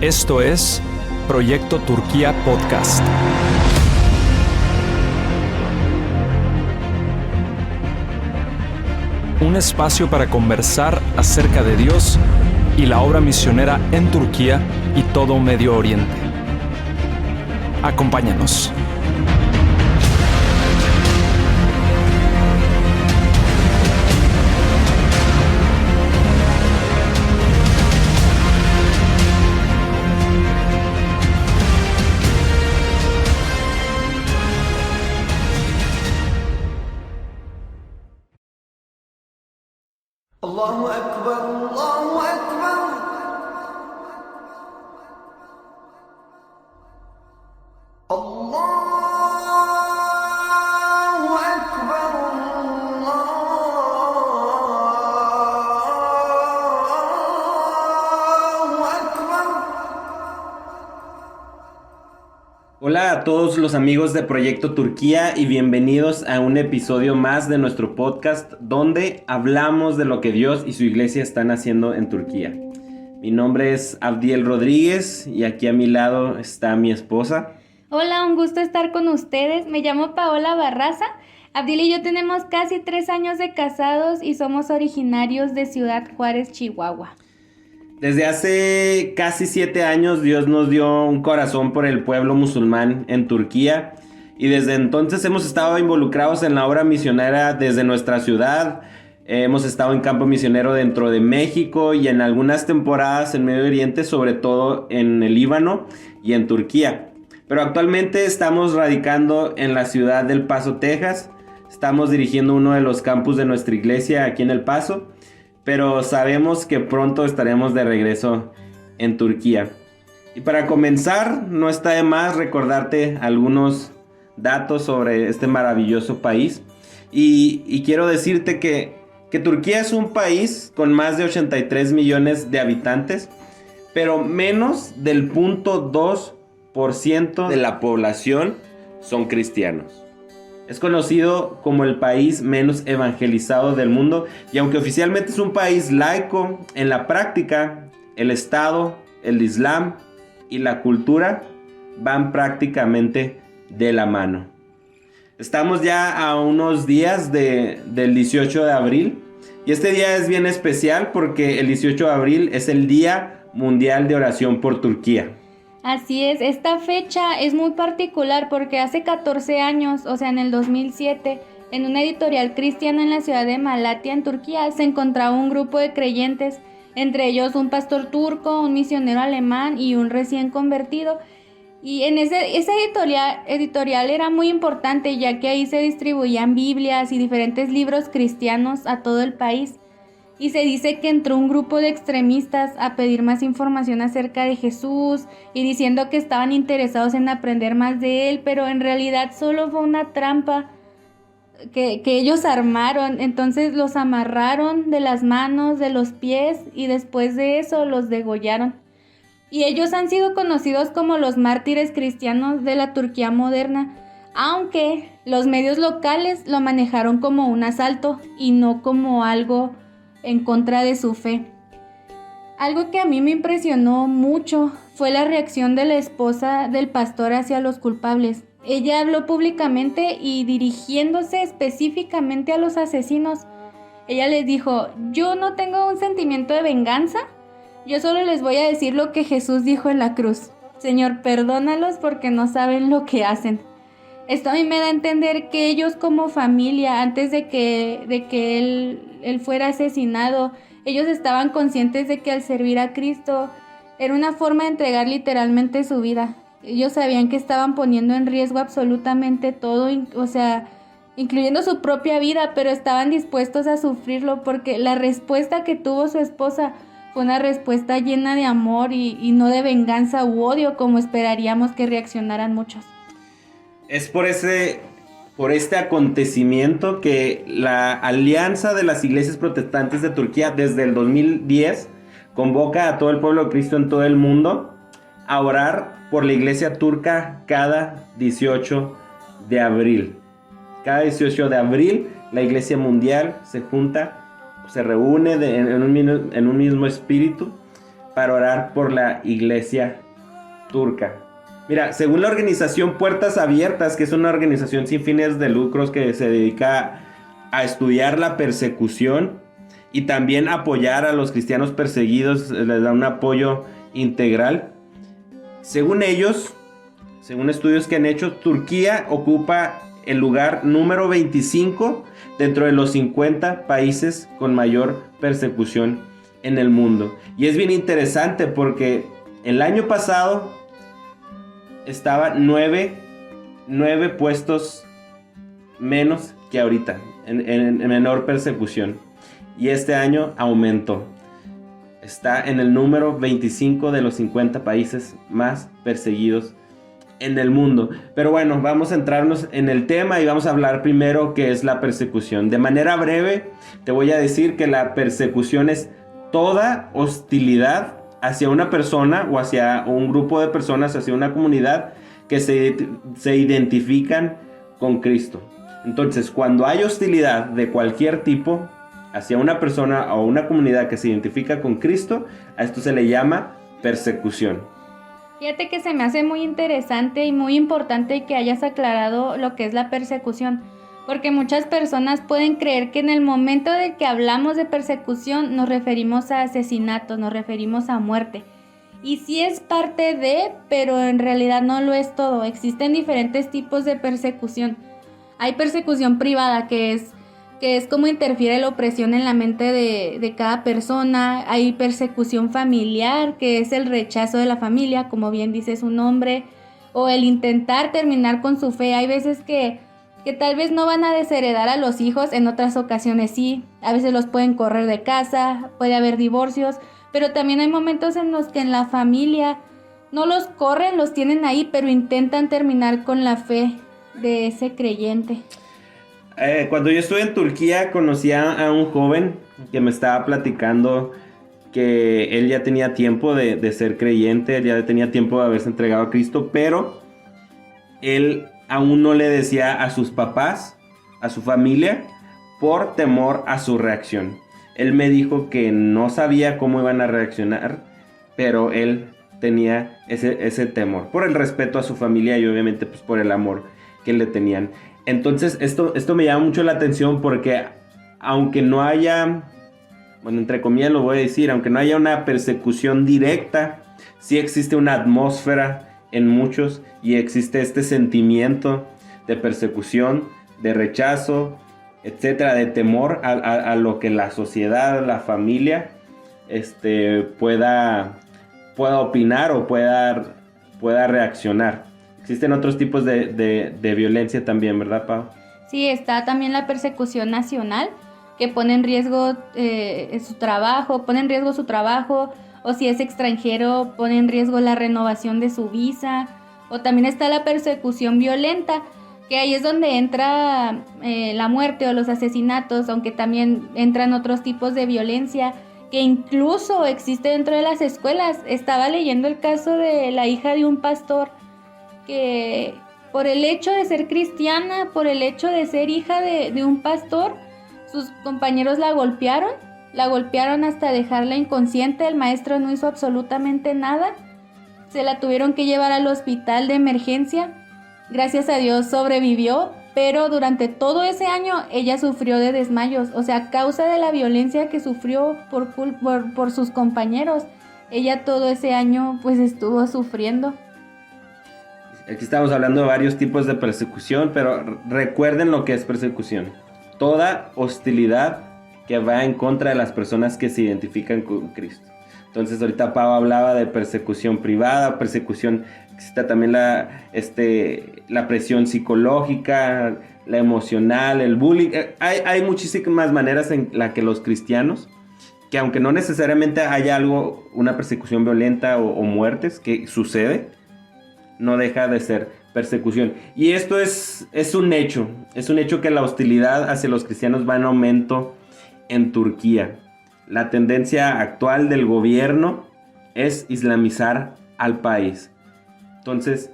Esto es Proyecto Turquía Podcast. Un espacio para conversar acerca de Dios y la obra misionera en Turquía y todo Medio Oriente. Acompáñanos. Allahu Akbar, Allahu Akbar. Allahu Akbar, Allahu Akbar. Hola a todos los amigos de Proyecto Turquía y bienvenidos a un episodio más de nuestro podcast donde hablamos de lo que Dios y su iglesia están haciendo en Turquía. Mi nombre es Abdiel Rodríguez y aquí a mi lado está mi esposa. Hola, un gusto estar con ustedes. Me llamo Paola Barraza. Abdiel y yo tenemos casi 3 años de casados y somos originarios de Ciudad Juárez, Chihuahua. Desde hace casi 7 años Dios nos dio un corazón por el pueblo musulmán en Turquía y desde entonces hemos estado involucrados en la obra misionera desde nuestra ciudad. Hemos estado en campo misionero dentro de México y en algunas temporadas en Medio Oriente, sobre todo en el Líbano y en Turquía. Pero actualmente estamos radicando en la ciudad del Paso, Texas. Estamos dirigiendo uno de los campus de nuestra iglesia aquí en El Paso. Pero sabemos que pronto estaremos de regreso en Turquía. Y para comenzar, no está de más recordarte algunos datos sobre este maravilloso país. Y quiero decirte que Turquía es un país con más de 83 millones de habitantes, pero menos del 0.2% de la población son cristianos. Es conocido como el país menos evangelizado del mundo y aunque oficialmente es un país laico, en la práctica el Estado, el Islam y la cultura van prácticamente de la mano. Estamos ya a unos días del 18 de abril y este día es bien especial porque el 18 de abril es el Día Mundial de Oración por Turquía. Así es, esta fecha es muy particular porque hace 14 años, o sea en el 2007, en una editorial cristiana en la ciudad de Malatya, en Turquía, se encontraba un grupo de creyentes, entre ellos un pastor turco, un misionero alemán y un recién convertido. Y en esa editorial era muy importante ya que ahí se distribuían Biblias y diferentes libros cristianos a todo el país. Y se dice que entró un grupo de extremistas a pedir más información acerca de Jesús y diciendo que estaban interesados en aprender más de él, pero en realidad solo fue una trampa que ellos armaron. Entonces los amarraron de las manos, de los pies y después de eso los degollaron. Y ellos han sido conocidos como los mártires cristianos de la Turquía moderna, aunque los medios locales lo manejaron como un asalto y no como algo en contra de su fe. Algo que a mí me impresionó mucho fue la reacción de la esposa del pastor hacia los culpables. Ella habló públicamente y dirigiéndose específicamente a los asesinos. Ella les dijo: yo no tengo un sentimiento de venganza, yo solo les voy a decir lo que Jesús dijo en la cruz. Señor, perdónalos porque no saben lo que hacen. Esto a mí me da a entender que ellos como familia, antes de que él fuera asesinado, ellos estaban conscientes de que al servir a Cristo era una forma de entregar literalmente su vida. Ellos sabían que estaban poniendo en riesgo absolutamente todo, o sea, incluyendo su propia vida, pero estaban dispuestos a sufrirlo porque la respuesta que tuvo su esposa fue una respuesta llena de amor y no de venganza u odio como esperaríamos que reaccionaran muchos. Es por este acontecimiento que la Alianza de las Iglesias Protestantes de Turquía desde el 2010 convoca a todo el pueblo de Cristo en todo el mundo a orar por la iglesia turca cada 18 de abril. Cada 18 de abril la iglesia mundial se junta, se reúne en un mismo espíritu para orar por la iglesia turca. Mira, según la organización Puertas Abiertas, que es una organización sin fines de lucros que se dedica a estudiar la persecución y también apoyar a los cristianos perseguidos, les da un apoyo integral. Según ellos, según estudios que han hecho, Turquía ocupa el lugar número 25 dentro de los 50 países con mayor persecución en el mundo. Y es bien interesante porque el año pasado estaba 9 puestos menos que ahorita en menor persecución. Y este año aumentó. Está en el número 25 de los 50 países más perseguidos en el mundo. Pero bueno, vamos a entrarnos en el tema y vamos a hablar primero qué es la persecución. De manera breve, te voy a decir que la persecución es toda hostilidad hacia una persona o hacia un grupo de personas, hacia una comunidad que se identifican con Cristo. Entonces, cuando hay hostilidad de cualquier tipo hacia una persona o una comunidad que se identifica con Cristo, a esto se le llama persecución. Fíjate que se me hace muy interesante y muy importante que hayas aclarado lo que es la persecución, porque muchas personas pueden creer que en el momento de que hablamos de persecución nos referimos a asesinatos, nos referimos a muerte. Y sí es parte de, pero en realidad no lo es todo. Existen diferentes tipos de persecución. Hay persecución privada, que es como interfiere la opresión en la mente de cada persona. Hay persecución familiar, que es el rechazo de la familia, como bien dice su nombre, o el intentar terminar con su fe. Hay veces que tal vez no van a desheredar a los hijos, en otras ocasiones sí. A veces los pueden correr de casa, puede haber divorcios, pero también hay momentos en los que en la familia no los corren, los tienen ahí, pero intentan terminar con la fe de ese creyente. Cuando yo estuve en Turquía conocí a un joven que me estaba platicando que él ya tenía tiempo de ser creyente, él ya tenía tiempo de haberse entregado a Cristo, pero él aún no le decía a sus papás, a su familia, por temor a su reacción. Él me dijo que no sabía cómo iban a reaccionar, pero él tenía ese temor, por el respeto a su familia y obviamente pues por el amor que le tenían. Entonces esto me llama mucho la atención porque aunque no haya, bueno, entre comillas lo voy a decir, aunque no haya una persecución directa, sí existe una atmósfera en muchos y existe este sentimiento de persecución, de rechazo, etcétera, de temor a lo que la sociedad, la familia, pueda opinar o pueda reaccionar. Existen otros tipos de violencia también, ¿verdad, Pau? Sí, está también la persecución nacional, que pone en riesgo su trabajo, o si es extranjero, pone en riesgo la renovación de su visa. O también está la persecución violenta, que ahí es donde entra la muerte o los asesinatos, aunque también entran otros tipos de violencia, que incluso existe dentro de las escuelas. Estaba leyendo el caso de la hija de un pastor, que por el hecho de ser cristiana, por el hecho de ser hija de un pastor, sus compañeros la golpearon hasta dejarla inconsciente. El maestro no hizo absolutamente nada, se la tuvieron que llevar al hospital de emergencia. Gracias a Dios sobrevivió, pero durante todo ese año ella sufrió de desmayos, o sea, a causa de la violencia que sufrió por sus compañeros. Ella todo ese año pues estuvo sufriendo. Aquí estamos hablando de varios tipos de persecución, pero recuerden lo que es persecución. Toda hostilidad que va en contra de las personas que se identifican con Cristo. Entonces ahorita Pau hablaba de persecución privada, persecución, existe también la presión psicológica, la emocional, el bullying. Hay muchísimas maneras en las que los cristianos, que aunque no necesariamente haya una persecución violenta o muertes, que sucede, no deja de ser persecución. Y esto es un hecho que la hostilidad hacia los cristianos va en aumento en Turquía. La tendencia actual del gobierno es islamizar al país. Entonces,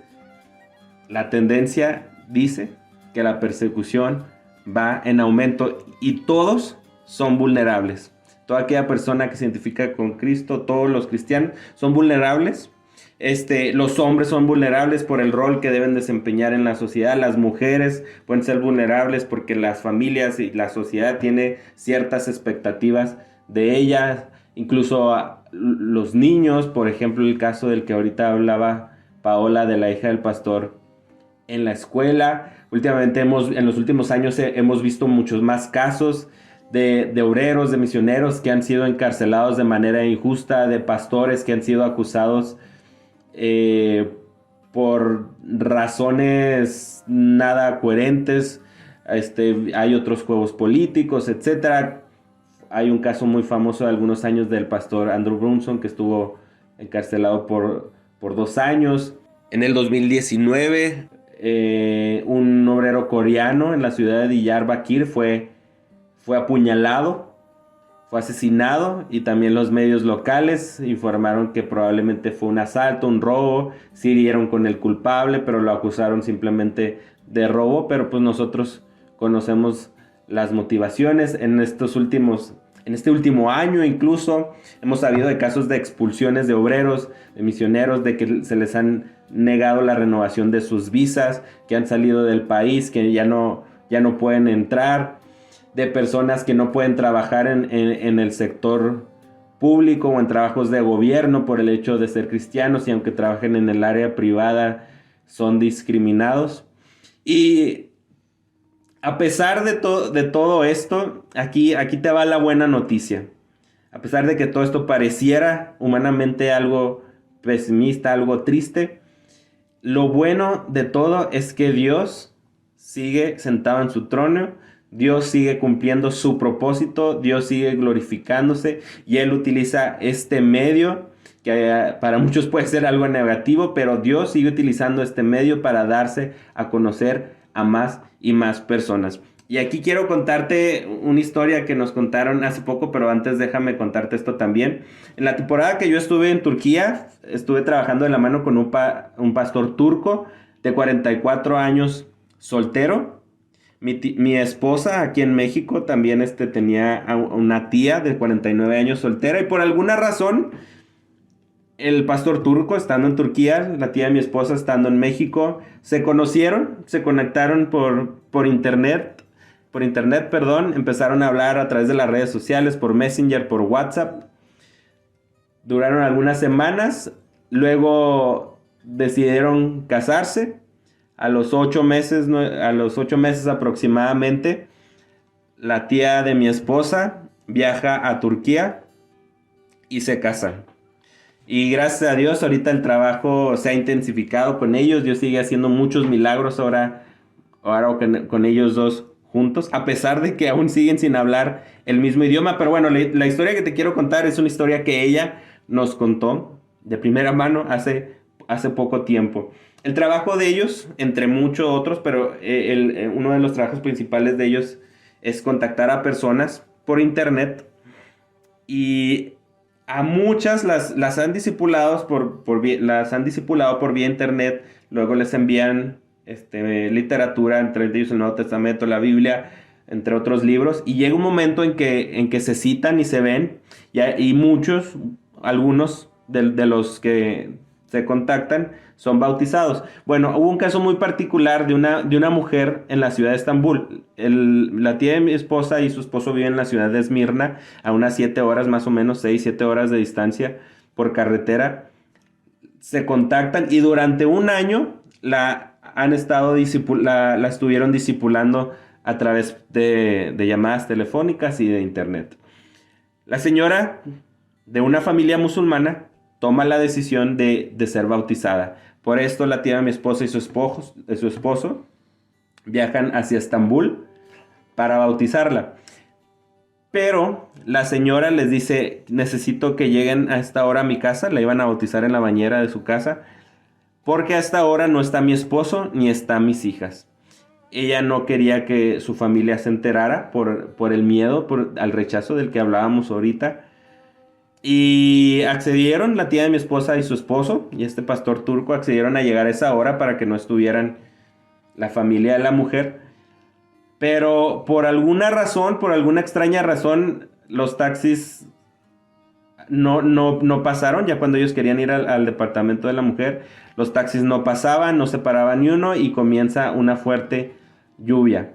la tendencia dice que la persecución va en aumento y todos son vulnerables. toda aquella persona que se identifica con Cristo, todos los cristianos son vulnerables. Los hombres son vulnerables por el rol que deben desempeñar en la sociedad. Las mujeres pueden ser vulnerables porque las familias y la sociedad tiene ciertas expectativas de ellas. Incluso los niños, por ejemplo, el caso del que ahorita hablaba Paola, de la hija del pastor en la escuela. Últimamente en los últimos años hemos visto muchos más casos de obreros, de misioneros que han sido encarcelados de manera injusta, de pastores que han sido acusados por razones nada coherentes. Hay otros juegos políticos, etcétera. Hay un caso muy famoso de algunos años del pastor Andrew Brunson, que estuvo encarcelado por 2 años. En el 2019, un obrero coreano en la ciudad de Diyarbakir fue apuñalado, fue asesinado, y también los medios locales informaron que probablemente fue un asalto, un robo. Sí dieron con el culpable, pero lo acusaron simplemente de robo. Pero pues nosotros conocemos las motivaciones. En este último año incluso hemos sabido de casos de expulsiones de obreros, de misioneros, de que se les han negado la renovación de sus visas, que han salido del país, que ya no pueden entrar, de personas que no pueden trabajar en el sector público o en trabajos de gobierno por el hecho de ser cristianos, y aunque trabajen en el área privada son discriminados. Y a pesar de todo esto, aquí te va la buena noticia. A pesar de que todo esto pareciera humanamente algo pesimista, algo triste, lo bueno de todo es que Dios sigue sentado en su trono. Dios sigue cumpliendo su propósito, Dios sigue glorificándose, y Él utiliza este medio, que para muchos puede ser algo negativo, pero Dios sigue utilizando este medio para darse a conocer a más y más personas. Y aquí quiero contarte una historia que nos contaron hace poco, pero antes déjame contarte esto también. En la temporada que yo estuve en Turquía, estuve trabajando de la mano con un pastor turco de 44 años, soltero. Mi esposa aquí en México también tenía una tía de 49 años soltera, y por alguna razón el pastor turco estando en Turquía, la tía de mi esposa estando en México, se conocieron, se conectaron por internet, empezaron a hablar a través de las redes sociales, por Messenger, por WhatsApp. Duraron algunas semanas, luego decidieron casarse. A los 8 meses aproximadamente, la tía de mi esposa viaja a Turquía y se casan. Y gracias a Dios ahorita el trabajo se ha intensificado con ellos. Dios sigue haciendo muchos milagros ahora con ellos dos juntos, a pesar de que aún siguen sin hablar el mismo idioma. Pero bueno, la historia que te quiero contar es una historia que ella nos contó de primera mano hace poco tiempo. El trabajo de ellos, entre muchos otros, pero uno de los trabajos principales de ellos es contactar a personas por internet, y a muchas las han discipulado por vía internet. Luego les envían literatura, entre ellos el Nuevo Testamento, la Biblia, entre otros libros, y llega un momento en que se citan y se ven, y algunos de los que se contactan son bautizados. Bueno, hubo un caso muy particular de una mujer en la ciudad de Estambul. La tía de mi esposa y su esposo viven en la ciudad de Esmirna, a unas 7 horas más o menos, 6-7 horas de distancia por carretera. Se contactan, y durante un año la estuvieron discipulando a través de llamadas telefónicas y de internet. La señora, de una familia musulmana, toma la decisión de ser bautizada. Por esto la tía de mi esposa y su esposo viajan hacia Estambul para bautizarla. Pero la señora les dice: necesito que lleguen a esta hora a mi casa. La iban a bautizar en la bañera de su casa, porque a esta hora no está mi esposo ni están mis hijas. Ella no quería que su familia se enterara por el miedo, al rechazo del que hablábamos ahorita. Y accedieron, la tía de mi esposa y su esposo y este pastor turco accedieron a llegar a esa hora para que no estuvieran la familia de la mujer. Pero por alguna razón, por alguna extraña razón, los taxis no pasaron. Ya cuando ellos querían ir al departamento de la mujer, los taxis no pasaban, no se paraba ni uno y comienza una fuerte lluvia.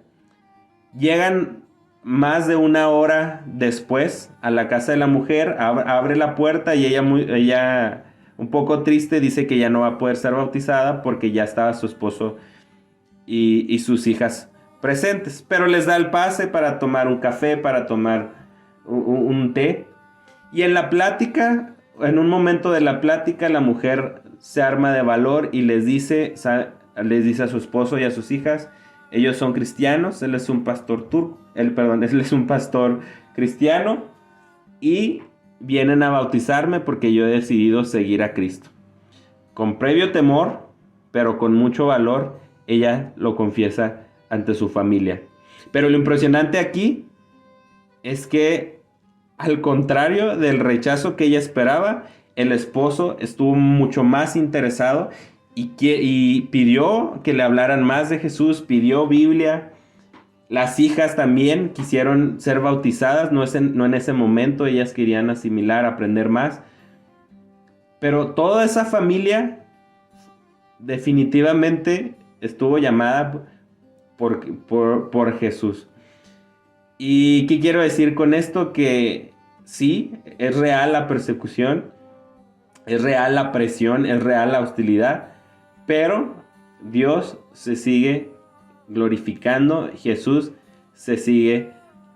Llegan más de una hora después a la casa de la mujer, abre la puerta y ella un poco triste dice que ya no va a poder ser bautizada porque ya estaba su esposo y sus hijas presentes. Pero les da el pase para tomar un café, para tomar un té. Y en la plática, en un momento de la plática, la mujer se arma de valor y les dice a su esposo y a sus hijas, ellos son cristianos, él es un pastor él es un pastor cristiano y vienen a bautizarme porque yo he decidido seguir a Cristo. Con previo temor, pero con mucho valor, ella lo confiesa ante su familia. Pero lo impresionante aquí es que, al contrario del rechazo que ella esperaba, el esposo estuvo mucho más interesado y pidió que le hablaran más de Jesús, pidió Biblia. Las hijas también quisieron ser bautizadas, no en ese momento, ellas querían asimilar, aprender más. Pero toda esa familia definitivamente estuvo llamada por Jesús. ¿Y qué quiero decir con esto? Que sí, es real la persecución, es real la presión, es real la hostilidad, pero Dios se sigue glorificando, Jesús se sigue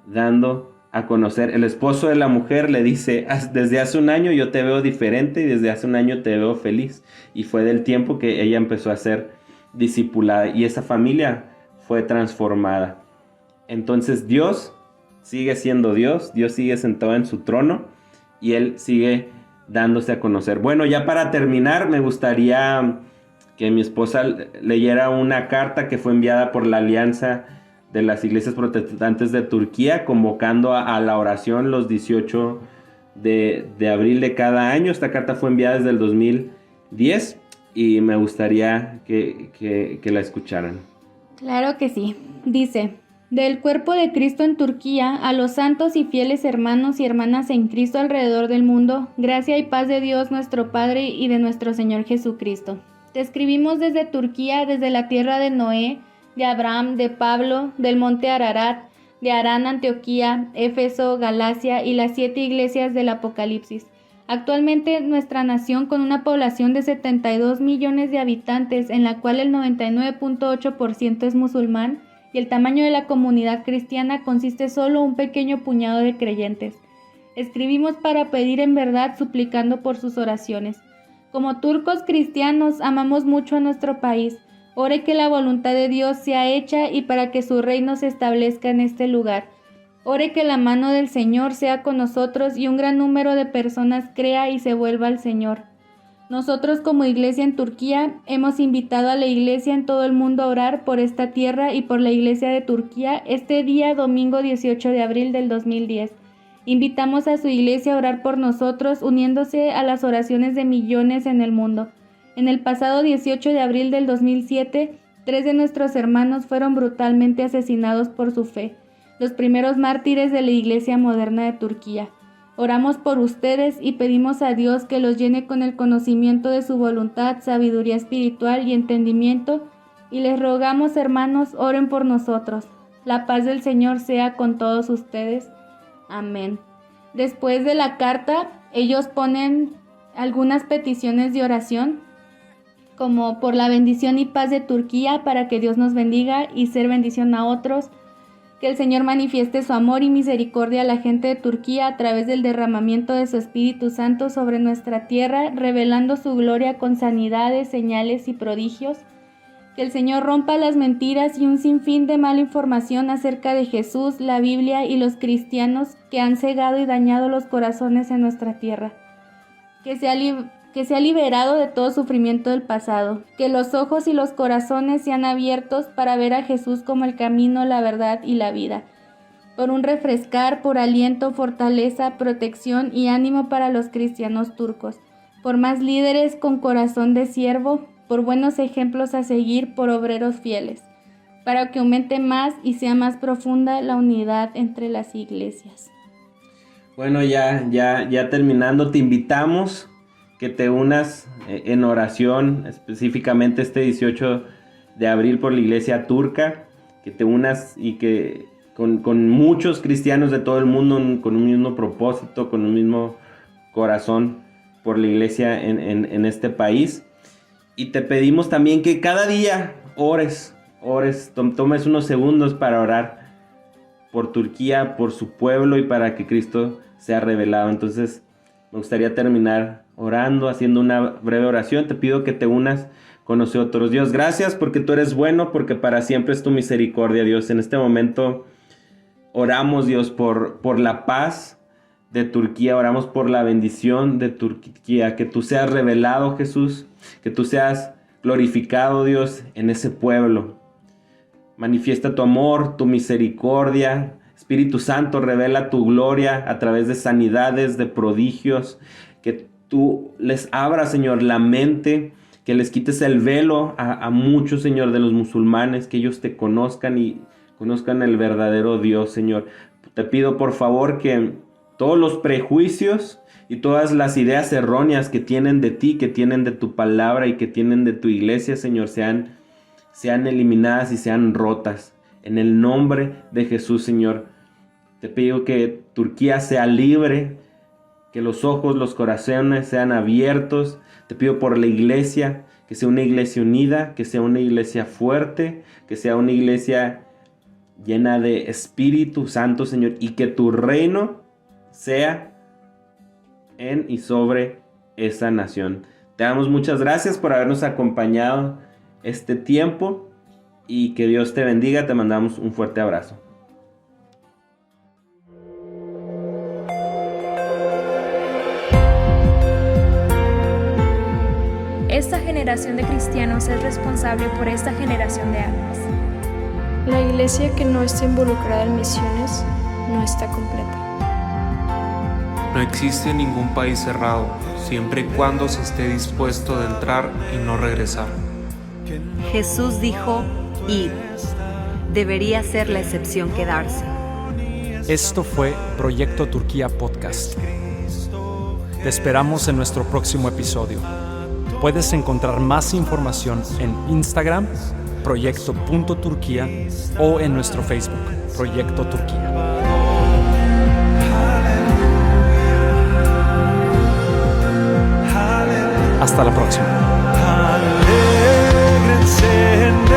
dando a conocer. El esposo de la mujer le dice, desde hace un año yo te veo diferente y desde hace un año te veo feliz. Y fue del tiempo que ella empezó a ser discipulada y esa familia fue transformada. Entonces Dios sigue siendo Dios, Dios sigue sentado en su trono y Él sigue dándose a conocer. Bueno, ya para terminar, me gustaría que mi esposa leyera una carta que fue enviada por la Alianza de las Iglesias Protestantes de Turquía, convocando a la oración los 18 de abril de cada año. Esta carta fue enviada desde el 2010 y me gustaría que la escucharan. Claro que sí. Dice: del cuerpo de Cristo en Turquía, a los santos y fieles hermanos y hermanas en Cristo alrededor del mundo, gracia y paz de Dios nuestro Padre y de nuestro Señor Jesucristo. Te escribimos desde Turquía, desde la tierra de Noé, de Abraham, de Pablo, del monte Ararat, de Harán, Antioquía, Éfeso, Galacia y las 7 iglesias del Apocalipsis. Actualmente nuestra nación, con una población de 72 millones de habitantes, en la cual el 99.8% es musulmán, y el tamaño de la comunidad cristiana consiste solo un pequeño puñado de creyentes. Escribimos para pedir en verdad, suplicando por sus oraciones. Como turcos cristianos amamos mucho a nuestro país. Ore que la voluntad de Dios sea hecha y para que su reino se establezca en este lugar. Ore que la mano del Señor sea con nosotros y un gran número de personas crea y se vuelva al Señor. Nosotros como iglesia en Turquía hemos invitado a la iglesia en todo el mundo a orar por esta tierra y por la iglesia de Turquía este día domingo 18 de abril del 2010. Invitamos a su iglesia a orar por nosotros, uniéndose a las oraciones de millones en el mundo. En el pasado 18 de abril del 2007, 3 de nuestros hermanos fueron brutalmente asesinados por su fe, los primeros mártires de la iglesia moderna de Turquía. Oramos por ustedes y pedimos a Dios que los llene con el conocimiento de su voluntad, sabiduría espiritual y entendimiento, y les rogamos, hermanos, oren por nosotros. La paz del Señor sea con todos ustedes. Amén. Después de la carta, ellos ponen algunas peticiones de oración, como por la bendición y paz de Turquía, para que Dios nos bendiga y ser bendición a otros, que el Señor manifieste su amor y misericordia a la gente de Turquía a través del derramamiento de su Espíritu Santo sobre nuestra tierra, revelando su gloria con sanidades, señales y prodigios. Que el Señor rompa las mentiras y un sinfín de mala información acerca de Jesús, la Biblia y los cristianos que han cegado y dañado los corazones en nuestra tierra. Que sea liberado de todo sufrimiento del pasado. Que los ojos y los corazones sean abiertos para ver a Jesús como el camino, la verdad y la vida. Por un refrescar, por aliento, fortaleza, protección y ánimo para los cristianos turcos. Por más líderes con corazón de siervo, por buenos ejemplos a seguir, por obreros fieles, para que aumente más y sea más profunda la unidad entre las iglesias. Bueno, ya terminando, te invitamos que te unas en oración, específicamente este 18 de abril por la iglesia turca, que te unas y que con muchos cristianos de todo el mundo, con un mismo propósito, con un mismo corazón por la iglesia en este país. Y te pedimos también que cada día ores, tomes unos segundos para orar por Turquía, por su pueblo y para que Cristo sea revelado. Entonces me gustaría terminar orando, haciendo una breve oración. Te pido que te unas con nosotros. Dios, gracias porque tú eres bueno, porque para siempre es tu misericordia, Dios. En este momento oramos, Dios, por la paz de Turquía, oramos por la bendición de Turquía, que tú seas revelado, Jesús, que tú seas glorificado, Dios, en ese pueblo. Manifiesta tu amor, tu misericordia. Espíritu Santo, revela tu gloria a través de sanidades, de prodigios. Que tú les abras, Señor, la mente, que les quites el velo a muchos, Señor, de los musulmanes, que ellos te conozcan y conozcan el verdadero Dios, Señor. Te pido, por favor, que todos los prejuicios y todas las ideas erróneas que tienen de ti, que tienen de tu palabra y que tienen de tu iglesia, Señor, sean eliminadas y sean rotas. En el nombre de Jesús, Señor, te pido que Turquía sea libre, que los ojos, los corazones sean abiertos. Te pido por la iglesia, que sea una iglesia unida, que sea una iglesia fuerte, que sea una iglesia llena de Espíritu Santo, Señor, y que tu reino sea en y sobre esa nación. Te damos muchas gracias por habernos acompañado este tiempo y que Dios te bendiga. Te mandamos un fuerte abrazo. Esta generación de cristianos es responsable por esta generación de almas. La iglesia que no está involucrada en misiones no está completa. No existe ningún país cerrado, siempre y cuando se esté dispuesto de entrar y no regresar. Jesús dijo, id. Debería ser la excepción quedarse. Esto fue Proyecto Turquía Podcast. Te esperamos en nuestro próximo episodio. Puedes encontrar más información en Instagram, proyecto.turquía, o en nuestro Facebook, Proyecto Turquía. Hasta la próxima. Alégrense en